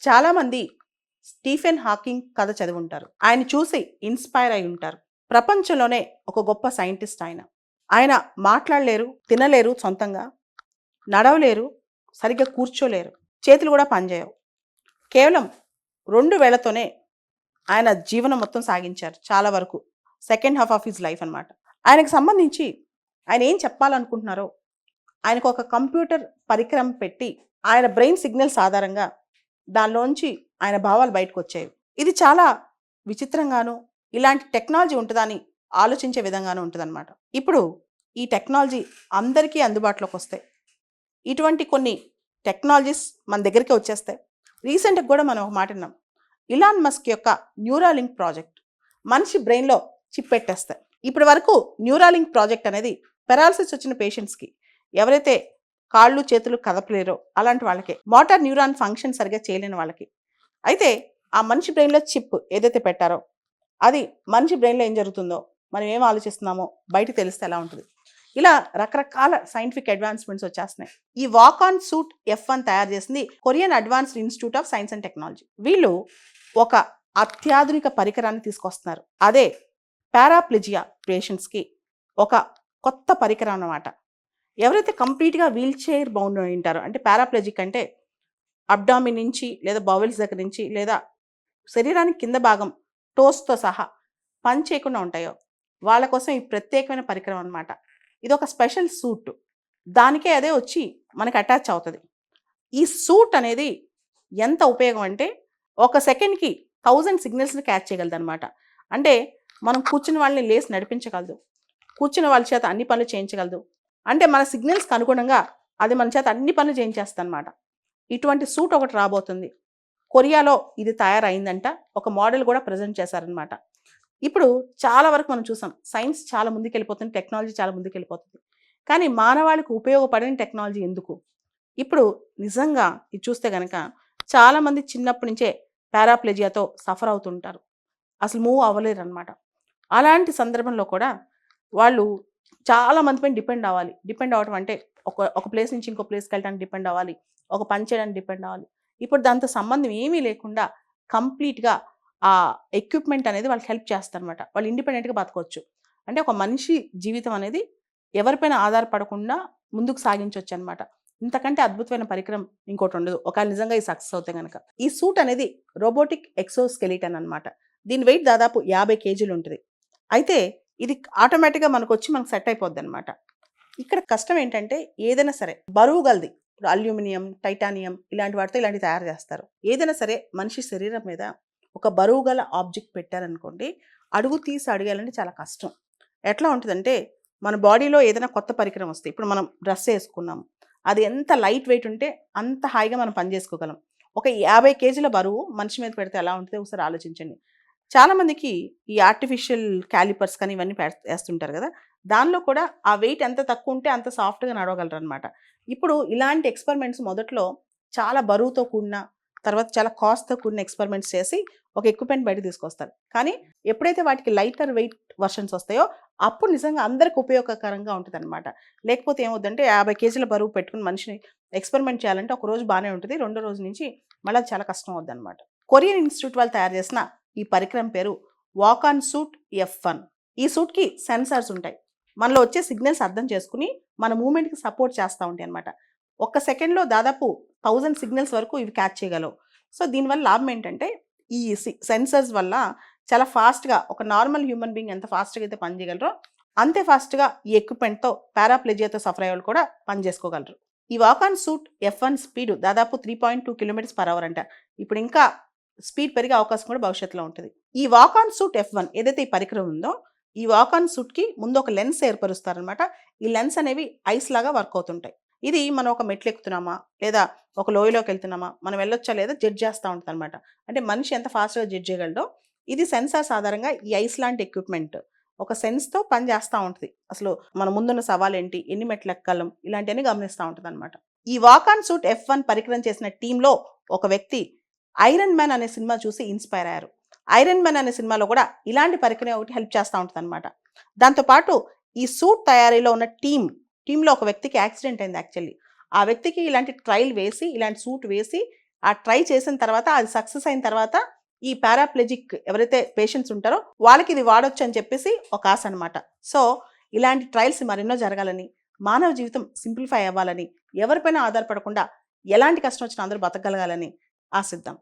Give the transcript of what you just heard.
చాలామంది Stephen Hawking కథ చదివుంటారు. ఆయన చూసి ఇన్స్పైర్ అయి ఉంటారు. ప్రపంచంలోనే ఒక గొప్ప సైంటిస్ట్ ఆయన. ఆయన మాట్లాడలేరు, తినలేరు సొంతంగా, నడవలేరు, సరిగ్గా కూర్చోలేరు, చేతులు కూడా పనిచేయవు. కేవలం 2 వేళ్లతోనే ఆయన జీవనం మొత్తం సాగించారు చాలా వరకు. Second half of his life అనమాట. ఆయనకు సంబంధించి ఆయన ఏం చెప్పాలనుకుంటున్నారో ఆయనకు ఒక కంప్యూటర్ పరికరం పెట్టి ఆయన బ్రెయిన్ సిగ్నల్స్ ఆధారంగా దానిలోంచి ఆయన భావాలు బయటకు వచ్చాయి. ఇది చాలా విచిత్రంగాను, ఇలాంటి టెక్నాలజీ ఉంటుందని ఆలోచించే విధంగానూ ఉంటుందన్నమాట. ఇప్పుడు ఈ టెక్నాలజీ అందరికీ అందుబాటులోకి వస్తాయి. ఇటువంటి కొన్ని టెక్నాలజీస్ మన దగ్గరికి వచ్చేస్తాయి. రీసెంట్గా కూడా మనం ఒక మాట విన్నాం. ఇలాన్ మస్క్ యొక్క న్యూరాలింక్ ప్రాజెక్ట్ మనిషి బ్రెయిన్లో చిప్ పెట్టేస్తాయి. ఇప్పటి వరకు న్యూరాలింక్ ప్రాజెక్ట్ అనేది పెరాలసిస్ వచ్చిన పేషెంట్స్కి, ఎవరైతే కాళ్ళు చేతులు కదపలేరో అలాంటి వాళ్ళకి, మోటార్ న్యూరాన్ ఫంక్షన్ సరిగ్గా చేయలేని వాళ్ళకి. అయితే ఆ మనిషి బ్రెయిన్లో చిప్ ఏదైతే పెట్టారో అది మనిషి బ్రెయిన్లో ఏం జరుగుతుందో, మనం ఏం ఆలోచిస్తున్నామో బయటకు తెలిస్తే ఎలా ఉంటుంది. ఇలా రకరకాల సైంటిఫిక్ అడ్వాన్స్మెంట్స్ వచ్చేస్తున్నాయి. ఈ వాక్ ఆన్ సూట్ F1 తయారు చేసింది Korean advanced institute of science and technology. వీళ్ళు ఒక అత్యాధునిక పరికరాన్ని తీసుకొస్తున్నారు. అదే పారాప్లెజియా పేషెంట్స్కి ఒక కొత్త పరికరం అన్నమాట. ఎవరైతే కంప్లీట్గా వీల్ చైర్ బౌండ్ అయి ఉంటారో, అంటే పారాప్లెజిక్ అంటే అబ్డామిన్ నుంచి లేదా బౌవెల్స్ దగ్గర నుంచి లేదా శరీరానికి కింద భాగం టోస్తో సహా పని చేయకుండా ఉంటాయో వాళ్ళ కోసం ఈ ప్రత్యేకమైన పరికరం అనమాట. ఇది ఒక స్పెషల్ సూట్, దానికే అదే వచ్చి మనకి అటాచ్ అవుతుంది. ఈ సూట్ అనేది ఎంత ఉపయోగం అంటే ఒక సెకండ్కి 1000 సిగ్నల్స్ని క్యాచ్ చేయగలదు అనమాట. అంటే మనం కూర్చుని వాళ్ళని లేసి నడిపించగలదు, కూర్చున్న వాళ్ళ చేత అన్ని పనులు చేయించగలదు. అంటే మన సిగ్నల్స్కి అనుగుణంగా అది మన చేత అన్ని పనులు చేయించేస్తుంది అనమాట. ఇటువంటి సూట్ ఒకటి రాబోతుంది. కొరియాలో ఇది తయారైందంట. ఒక మోడల్ కూడా ప్రజెంట్ చేశారనమాట. ఇప్పుడు చాలా వరకు మనం చూసాం, సైన్స్ చాలా ముందుకెళ్ళిపోతుంది, టెక్నాలజీ చాలా ముందుకెళ్ళిపోతుంది. కానీ మానవాళికి ఉపయోగపడిన టెక్నాలజీ ఎందుకు? ఇప్పుడు నిజంగా ఇది చూస్తే కనుక చాలామంది చిన్నప్పటి నుంచే పారాప్లెజియాతో సఫర్ అవుతుంటారు, అసలు మూవ్ అవ్వలేరు అనమాట. అలాంటి సందర్భంలో కూడా వాళ్ళు చాలా మంది పైన డిపెండ్ అవ్వాలి. డిపెండ్ అవ్వడం అంటే ఒక ప్లేస్ నుంచి ఇంకో ప్లేస్కి వెళ్ళడానికి డిపెండ్ అవ్వాలి, ఒక పని చేయడానికి డిపెండ్ అవ్వాలి. ఇప్పుడు దాంతో సంబంధం ఏమీ లేకుండా కంప్లీట్గా ఆ ఎక్విప్మెంట్ అనేది వాళ్ళకి హెల్ప్ చేస్తారనమాట. వాళ్ళు ఇండిపెండెంట్గా బతకవచ్చు. అంటే ఒక మనిషి జీవితం అనేది ఎవరిపైన ఆధారపడకుండా ముందుకు సాగించవచ్చు అనమాట. ఇంతకంటే అద్భుతమైన పరికరం ఇంకోటి ఉండదు ఒకవేళ నిజంగా ఈ సక్సెస్ అవుతే కనుక. ఈ సూట్ అనేది రోబోటిక్ ఎక్సోస్కెలిటన్ అనమాట. దీని వెయిట్ దాదాపు 50 కేజీలు ఉంటుంది. అయితే ఇది ఆటోమేటిక్గా మనకు సెట్ అయిపోద్ది అనమాట. ఇక్కడ కష్టం ఏంటంటే ఏదైనా సరే బరువు గలది, ఇప్పుడు అల్యూమినియం, టైటానియం ఇలాంటి వాటితో ఇలాంటివి తయారు చేస్తారు. ఏదైనా సరే మనిషి శరీరం మీద ఒక బరువు గల ఆబ్జెక్ట్ పెట్టారనుకోండి, అడుగు తీసి అడిగాలంటే చాలా కష్టం. ఎట్లా ఉంటుందంటే మన బాడీలో ఏదైనా కొత్త పరికరం వస్తే, ఇప్పుడు మనం డ్రెస్ వేసుకున్నాము, అది ఎంత లైట్ వెయిట్ ఉంటే అంత హాయిగా మనం పని చేసుకోగలం. ఒక 50 కేజీల బరువు మనిషి మీద పెడితే ఎలా ఉంటుందో ఒకసారి ఆలోచించండి. చాలామందికి ఈ ఆర్టిఫిషియల్ క్యాలిపర్స్ కానీ ఇవన్నీ వేస్తుంటారు కదా, దానిలో కూడా ఆ వెయిట్ ఎంత తక్కువ ఉంటే అంత సాఫ్ట్గా నడవగలరు అనమాట. ఇప్పుడు ఇలాంటి ఎక్స్పెరిమెంట్స్ మొదట్లో చాలా బరువుతో కూడిన, తర్వాత చాలా కాస్ట్తో కూడిన ఎక్స్పెరిమెంట్స్ చేసి ఒక ఎక్విప్మెంట్ బయట తీసుకొస్తారు. కానీ ఎప్పుడైతే వాటికి లైటర్ వెయిట్ వర్షన్స్ వస్తాయో అప్పుడు నిజంగా అందరికి ఉపయోగకరంగా ఉంటుంది అనమాట. లేకపోతే ఏమవుతుందంటే 50 కేజీల బరువు పెట్టుకుని మనిషిని ఎక్స్పెరిమెంట్ చేయాలంటే ఒక రోజు బాగానే ఉంటుంది, రెండో రోజు నుంచి మళ్ళీ చాలా కష్టం అవుద్ది అనమాట. కొరియన్ ఇన్స్టిట్యూట్ వాళ్ళు తయారు చేసిన ఈ పరికరం పేరు వాక్ ఆన్ సూట్ F1. ఈ సూట్కి సెన్సార్స్ ఉంటాయి. మనలో వచ్చే సిగ్నల్స్ అర్థం చేసుకుని మన మూమెంట్కి సపోర్ట్ చేస్తూ ఉంటాయి అనమాట. ఒక్క సెకండ్లో దాదాపు 1000 సిగ్నల్స్ వరకు ఇవి క్యాచ్ చేయగలవు. సో దీనివల్ల లాభం ఏంటంటే ఈ సెన్సర్స్ వల్ల చాలా ఫాస్ట్గా ఒక నార్మల్ హ్యూమన్ బీయింగ్ ఎంత ఫాస్ట్గా అయితే పని చేయగలరో అంతే ఫాస్ట్గా ఈ ఎక్విప్మెంట్తో పారాప్లెజియాతో సఫర్ అయ్యే వాళ్ళు కూడా పని చేసుకోగలరు. ఈ walk on suit F1 speed దాదాపు 3.2 km/h అంట. ఇప్పుడు ఇంకా స్పీడ్ పెరిగే అవకాశం కూడా భవిష్యత్తులో ఉంటుంది. ఈ వాక్ ఆన్ సూట్ F1 ఏదైతే ఈ పరికరం ఉందో, ఈ వాక్ ఆన్ సూట్కి ముందు ఒక లెన్స్ ఏర్పరుస్తారనమాట. ఈ లెన్స్ అనేవి ఐస్ లాగా వర్క్ అవుతుంటాయి. ఇది మనం ఒక మెట్లు ఎక్కుతున్నామా లేదా ఒక లోయలోకి వెళ్తున్నామా, మనం వెళ్ళొచ్చా లేదా జడ్జ్ చేస్తూ ఉంటుంది అనమాట. అంటే మనిషి ఎంత ఫాస్ట్గా జడ్జ్ చేయగలడో ఇది సెన్సార్స్ ఆధారంగా ఈ ఐస్ లాంటి ఎక్విప్మెంట్ ఒక సెన్స్తో పని చేస్తూ ఉంటుంది. అసలు మన ముందున్న సవాల్ ఏంటి, ఎన్ని మెట్లు ఎక్కగలం, ఇలాంటివన్నీ గమనిస్తూ ఉంటుంది అనమాట. ఈ వాక్ ఆన్ సూట్ F1 పరికరం చేసిన టీంలో ఒక వ్యక్తి ఐరన్ మ్యాన్ అనే సినిమా చూసి ఇన్స్పైర్ అయ్యారు. ఐరన్ మ్యాన్ అనే సినిమాలో కూడా ఇలాంటి పరికరం ఒకటి హెల్ప్ చేస్తూ ఉంటుంది అనమాట. దాంతోపాటు ఈ సూట్ తయారీలో ఉన్న టీంలో ఒక వ్యక్తికి యాక్సిడెంట్ అయింది. యాక్చువల్లీ ఆ వ్యక్తికి ఇలాంటి ట్రయల్ వేసి, ఇలాంటి సూట్ వేసి ఆ ట్రై చేసిన తర్వాత అది సక్సెస్ అయిన తర్వాత ఈ పారాప్లెజిక్ ఎవరైతే పేషెంట్స్ ఉంటారో వాళ్ళకి ఇది వాడొచ్చు అని చెప్పేసి ఒక ఆశ అనమాట. సో ఇలాంటి ట్రయల్స్ మరెన్నో జరగాలని, మానవ జీవితం సింప్లిఫై అవ్వాలని, ఎవరిపైన ఆధారపడకుండా ఎలాంటి కష్టం వచ్చినా అందరూ బతకగలగాలని ఆశిద్దాం.